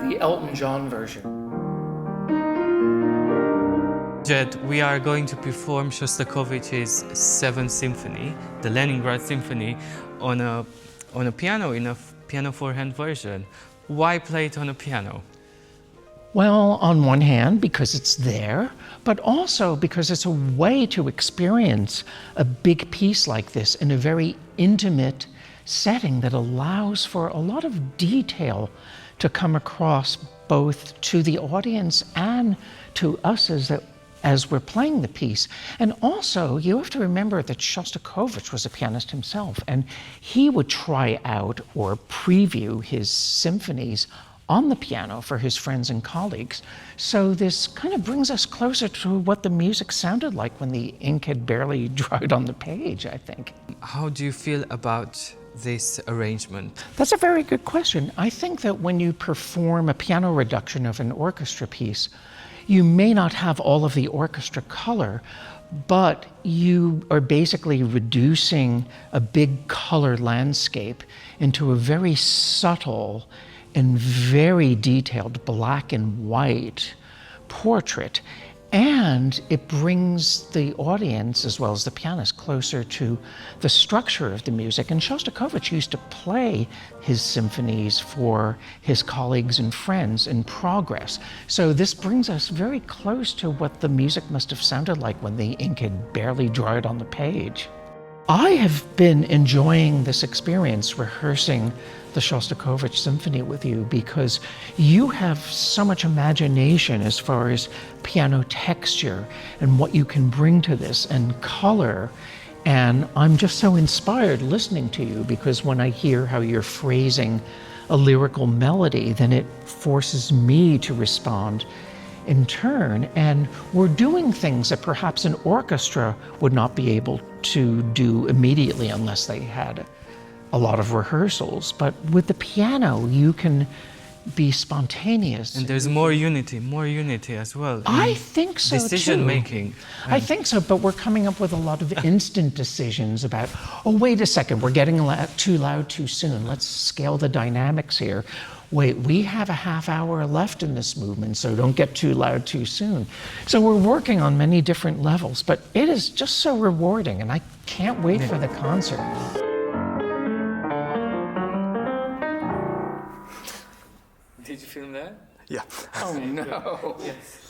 the Elton John version. Jed, we are going to perform Shostakovich's Seventh Symphony, the Leningrad Symphony, on a piano, in a piano four-hand version. Why play it on a piano? Well, on one hand, because it's there, but also because it's a way to experience a big piece like this in a very intimate setting that allows for a lot of detail to come across both to the audience and to us as we're playing the piece. And also, you have to remember that Shostakovich was a pianist himself, and he would try out or preview his symphonies on the piano for his friends and colleagues. So this kind of brings us closer to what the music sounded like when the ink had barely dried on the page, I think. How do you feel about this arrangement? That's a very good question. I think that when you perform a piano reduction of an orchestra piece, you may not have all of the orchestra color, but you are basically reducing a big color landscape into a very subtle and very detailed black and white portrait. And it brings the audience, as well as the pianist, closer to the structure of the music. And Shostakovich used to play his symphonies for his colleagues and friends in progress. So this brings us very close to what the music must have sounded like when the ink had barely dried on the page. I have been enjoying this experience rehearsing the Shostakovich Symphony with you because you have so much imagination as far as piano texture and what you can bring to this and color. And I'm just so inspired listening to you because when I hear how you're phrasing a lyrical melody, then it forces me to respond in turn. And we're doing things that perhaps an orchestra would not be able to do immediately unless they had a lot of rehearsals. But with the piano, you can be spontaneous. And there's more unity as well. I think so too. Decision making. I think so, but we're coming up with a lot of instant decisions about, oh, wait a second, we're getting too loud too soon. Let's scale the dynamics here. Wait, we have a half hour left in this movement, so don't get too loud too soon. So we're working on many different levels, but it is just so rewarding, and I can't wait for the concert. Did you film that? Yeah. Oh no. Yes.